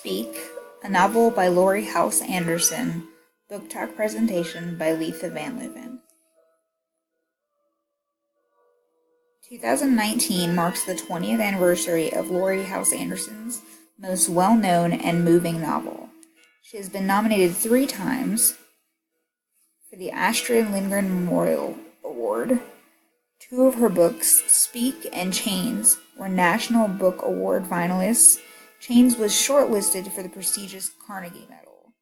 Speak, a novel by Laurie House Anderson, book talk presentation by Letha Van Leeuwen. 2019 marks the 20th anniversary of Laurie House Anderson's most well-known and moving novel. She has been nominated 3 times for the Astrid Lindgren Memorial Award. 2 of her books, Speak and Chains, were National Book Award finalists. Chains was shortlisted for the prestigious Carnegie Medal.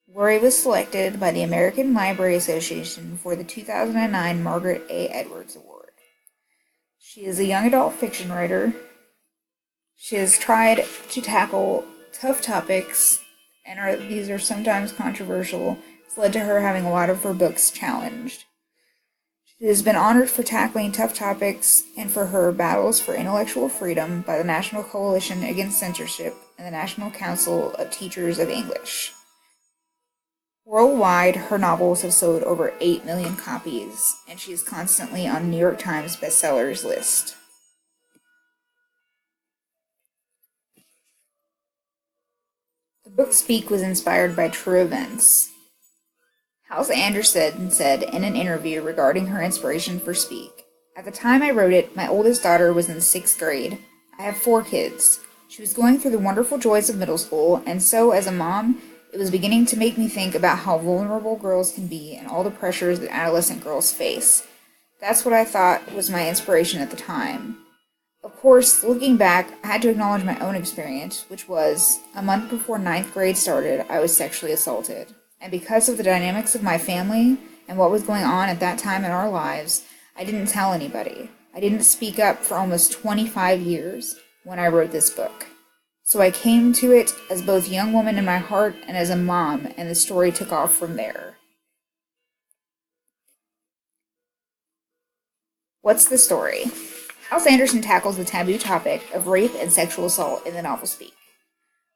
Laurie was selected by the American Library Association for the 2009 Margaret A. Edwards Award. She is a young adult fiction writer. She has tried to tackle tough topics, and these are sometimes controversial. It's led to her having a lot of her books challenged. She has been honored for tackling tough topics and for her battles for intellectual freedom by the National Coalition Against Censorship and the National Council of Teachers of English. Worldwide, her novels have sold over 8 million copies, and she is constantly on the New York Times bestsellers list. The book Speak was inspired by true events. House Anderson said in an interview regarding her inspiration for Speak, "At the time I wrote it, my oldest daughter was in 6th grade. I have 4 kids. She was going through the wonderful joys of middle school, and so, as a mom, it was beginning to make me think about how vulnerable girls can be and all the pressures that adolescent girls face. That's what I thought was my inspiration at the time. Of course, looking back, I had to acknowledge my own experience, which was, a month before 9th grade started, I was sexually assaulted. And because of the dynamics of my family and what was going on at that time in our lives, I didn't tell anybody. I didn't speak up for almost 25 years when I wrote this book. So I came to it as both a young woman in my heart and as a mom, and the story took off from there." What's the story? House Anderson tackles the taboo topic of rape and sexual assault in the novel Speak.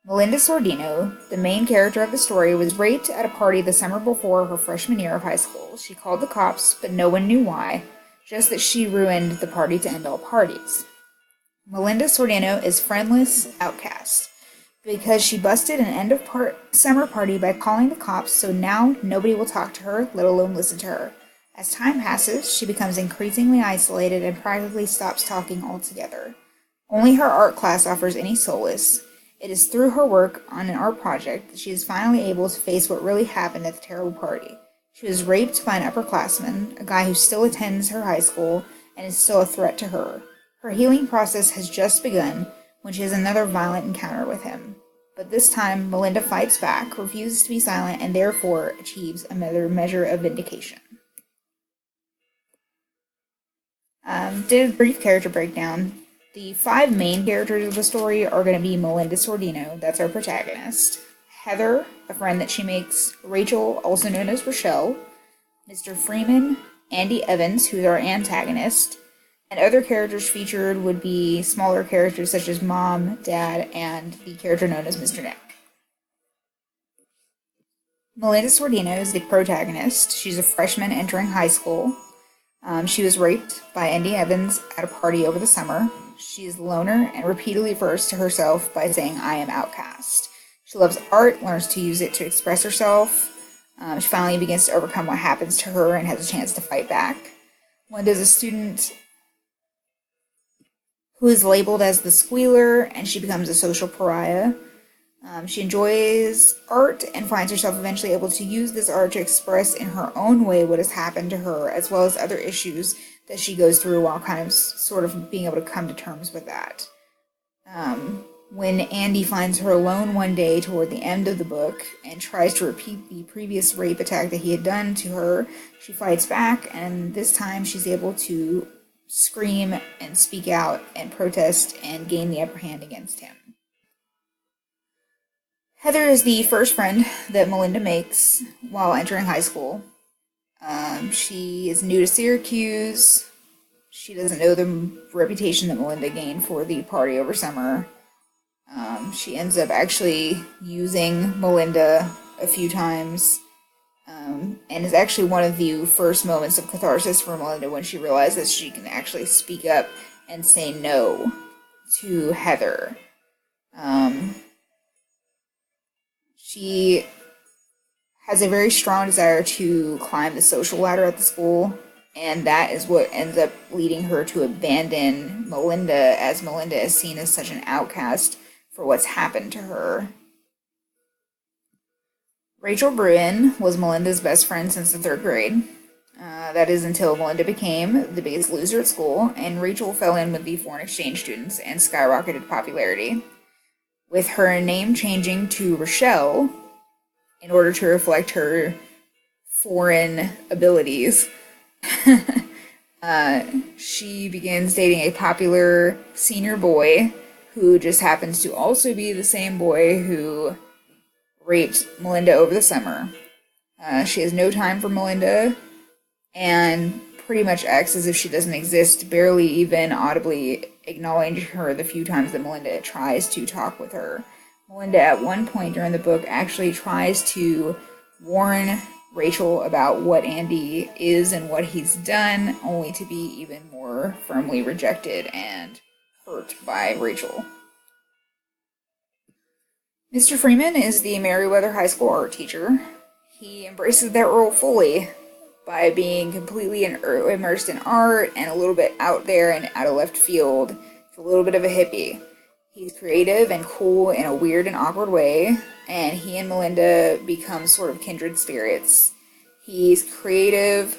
Melinda Sordino, the main character of the story, was raped at a party the summer before her freshman year of high school. She called the cops, but no one knew why, just that she ruined the party to end all parties. Melinda Sordino is friendless, outcast, because she busted an end-of-summer party by calling the cops, so now nobody will talk to her, let alone listen to her. As time passes, she becomes increasingly isolated and practically stops talking altogether. Only her art class offers any solace. It is through her work on an art project that she is finally able to face what really happened at the terrible party. She was raped by an upperclassman, a guy who still attends her high school and is still a threat to her. Her healing process has just begun when she has another violent encounter with him. But this time, Melinda fights back, refuses to be silent, and therefore achieves another measure of vindication. Did a brief character breakdown. The 5 main characters of the story are going to be Melinda Sordino, that's our protagonist, Heather, a friend that she makes, Rachel, also known as Rochelle, Mr. Freeman, Andy Evans, who's our antagonist, and other characters featured would be smaller characters such as Mom, Dad, and the character known as Mr. Nick. Melinda Sordino is the protagonist. She's a freshman entering high school. She was raped by Andy Evans at a party over the summer. She is a loner and repeatedly refers to herself by saying, "I am outcast." She loves art, learns to use it to express herself. She finally begins to overcome what happens to her and has a chance to fight back. Linda's a student who is labeled as the squealer, and she becomes a social pariah. She enjoys art and finds herself eventually able to use this art to express in her own way what has happened to her, as well as other issues that she goes through while kind of sort of being able to come to terms with that. When Andy finds her alone one day toward the end of the book and tries to repeat the previous rape attack that he had done to her, she fights back, and this time she's able to scream and speak out and protest and gain the upper hand against him. Heather is the first friend that Melinda makes while entering high school. She is new to Syracuse. She doesn't know the reputation that Melinda gained for the party over summer. She ends up actually using Melinda a few times, and is actually one of the first moments of catharsis for Melinda when she realizes she can actually speak up and say no to Heather. She has a very strong desire to climb the social ladder at the school, and that is what ends up leading her to abandon Melinda, as Melinda is seen as such an outcast for what's happened to her. Rachel Bruin was Melinda's best friend since the third grade. That is until Melinda became the biggest loser at school, and Rachel fell in with the foreign exchange students and skyrocketed popularity, with her name changing to Rochelle in order to reflect her foreign abilities. She begins dating a popular senior boy who just happens to also be the same boy who raped Melinda over the summer. She has no time for Melinda and pretty much acts as if she doesn't exist, barely even audibly acknowledging her the few times that Melinda tries to talk with her. Melinda, at one point during the book, actually tries to warn Rachel about what Andy is and what he's done, only to be even more firmly rejected and hurt by Rachel. Mr. Freeman is the Meriwether High School art teacher. He embraces that role fully by being completely immersed in art and a little bit out there and out of left field. He's a little bit of a hippie. He's creative and cool in a weird and awkward way, and he and Melinda become sort of kindred spirits. He's creative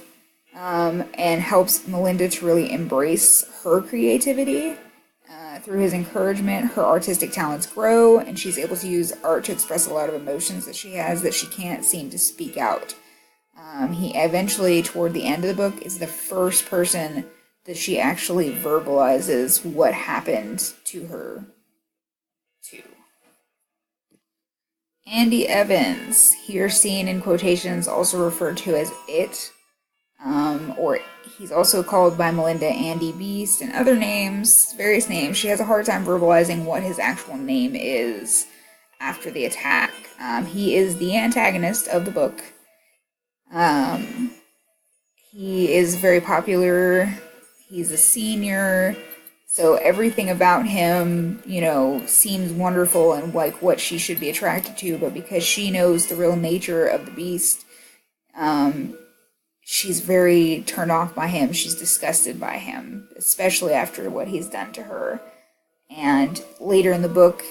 and helps Melinda to really embrace her creativity. Through his encouragement, her artistic talents grow, and she's able to use art to express a lot of emotions that she has that she can't seem to speak out. He eventually, toward the end of the book, is the first person that she actually verbalizes what happened to her to. Andy Evans, here seen in quotations, also referred to as It, or he's also called by Melinda Andy Beast and other names, various names. She has a hard time verbalizing what his actual name is after the attack. He is the antagonist of the book. He is very popular. He's a senior. So everything about him, seems wonderful and like what she should be attracted to, but because she knows the real nature of the beast, she's very turned off by him. She's disgusted by him, especially after what he's done to her. And later in the book,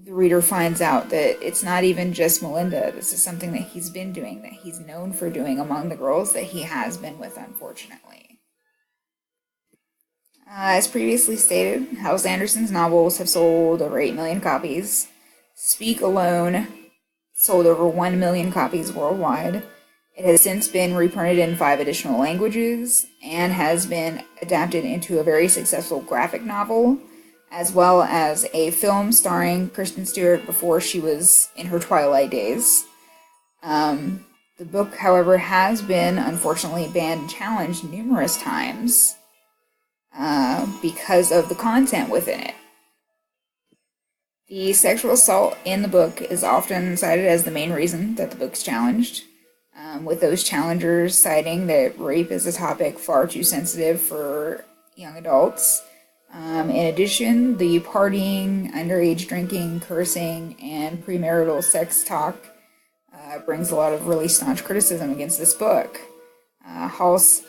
the reader finds out that it's not even just Melinda. This is something that he's been doing, that he's known for doing among the girls that he has been with, unfortunately. As previously stated, House Anderson's novels have sold over 8 million copies. Speak alone sold over 1 million copies worldwide. It has since been reprinted in 5 additional languages and has been adapted into a very successful graphic novel, as well as a film starring Kristen Stewart before she was in her twilight days. The book, however, has been unfortunately banned and challenged numerous times because of the content within it. The sexual assault in the book is often cited as the main reason that the book's challenged, with those challengers citing that rape is a topic far too sensitive for young adults. In addition, the partying, underage drinking, cursing, and premarital sex talk brings a lot of really staunch criticism against this book. House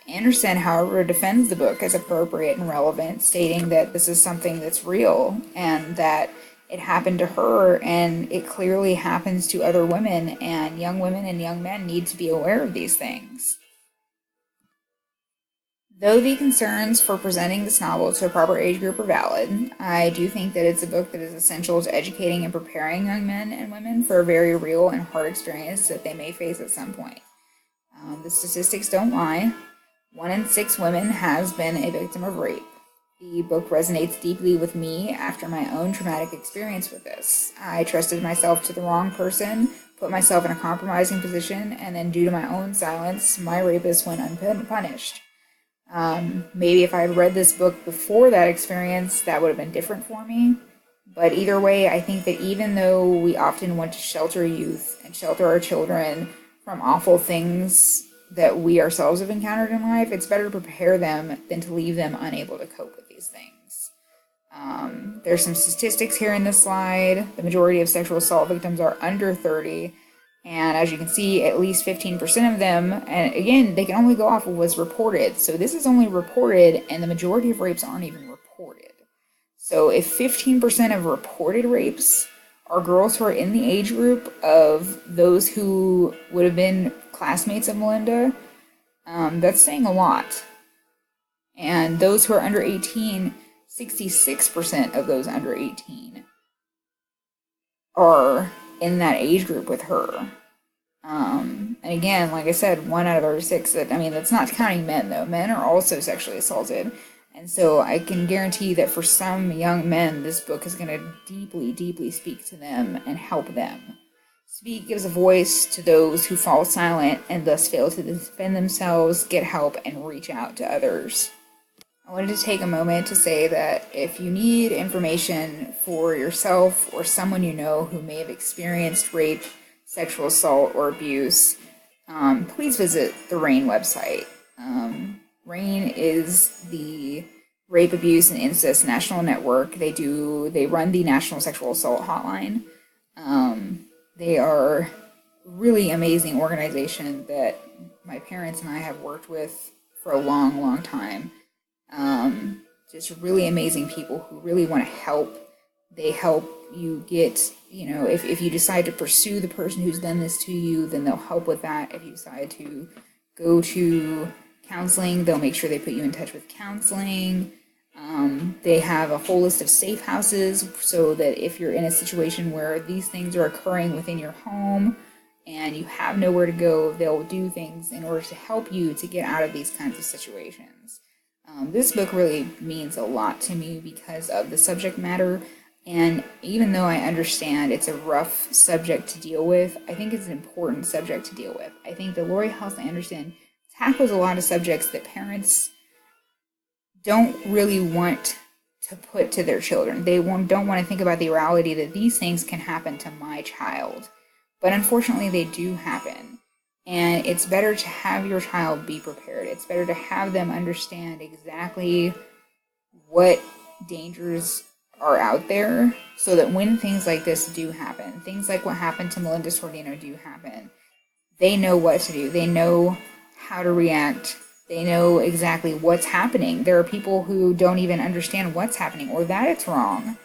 Anderson, however, defends the book as appropriate and relevant, stating that this is something that's real and that it happened to her and it clearly happens to other women, and young women and young men need to be aware of these things. Though the concerns for presenting this novel to a proper age group are valid, I do think that it's a book that is essential to educating and preparing young men and women for a very real and hard experience that they may face at some point. The statistics don't lie. 1 in 6 women has been a victim of rape. The book resonates deeply with me after my own traumatic experience with this. I trusted myself to the wrong person, put myself in a compromising position, and then due to my own silence, my rapist went unpunished. Maybe if I had read this book before that experience, that would have been different for me. But either way, I think that even though we often want to shelter youth and shelter our children from awful things that we ourselves have encountered in life, it's better to prepare them than to leave them unable to cope with these things. There's some statistics here in this slide. The majority of sexual assault victims are under 30. And as you can see, at least 15% of them, and again, they can only go off of what's reported. So this is only reported, and the majority of rapes aren't even reported. So if 15% of reported rapes are girls who are in the age group of those who would have been classmates of Melinda, that's saying a lot. And those who are under 18, 66% of those under 18 are in that age group with her. And again, like I said, 1 out of every 6, that's not counting men though. Men are also sexually assaulted. And so I can guarantee that for some young men, this book is going to deeply, deeply speak to them and help them. Speak gives a voice to those who fall silent and thus fail to defend themselves, get help, and reach out to others. I wanted to take a moment to say that if you need information for yourself or someone you know who may have experienced rape, sexual assault, or abuse, please visit the RAINN website. RAINN is the Rape, Abuse, and Incest National Network. They run the National Sexual Assault Hotline. They are a really amazing organization that my parents and I have worked with for a long, long time. Just really amazing people who really want to help. They help you get, if you decide to pursue the person who's done this to you, then they'll help with that. If you decide to go to counseling, they'll make sure they put you in touch with counseling. They have a whole list of safe houses so that if you're in a situation where these things are occurring within your home and you have nowhere to go, they'll do things in order to help you to get out of these kinds of situations. This book really means a lot to me because of the subject matter, and even though I understand it's a rough subject to deal with, I think it's an important subject to deal with. I think that Laurie Halse Anderson tackles a lot of subjects that parents don't really want to put to their children. They don't want to think about the reality that these things can happen to my child. But unfortunately, they do happen. And it's better to have your child be prepared. It's better to have them understand exactly what dangers are out there so that when things like this do happen, things like what happened to Melinda Sordino do happen, they know what to do. They know how to react. They know exactly what's happening. There are people who don't even understand what's happening or that it's wrong.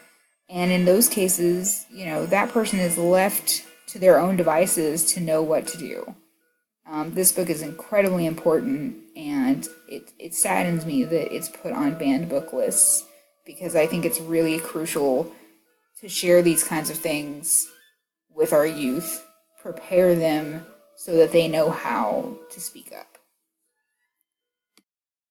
And in those cases, that person is left to their own devices to know what to do. This book is incredibly important, and it saddens me that it's put on banned book lists because I think it's really crucial to share these kinds of things with our youth, prepare them so that they know how to speak up.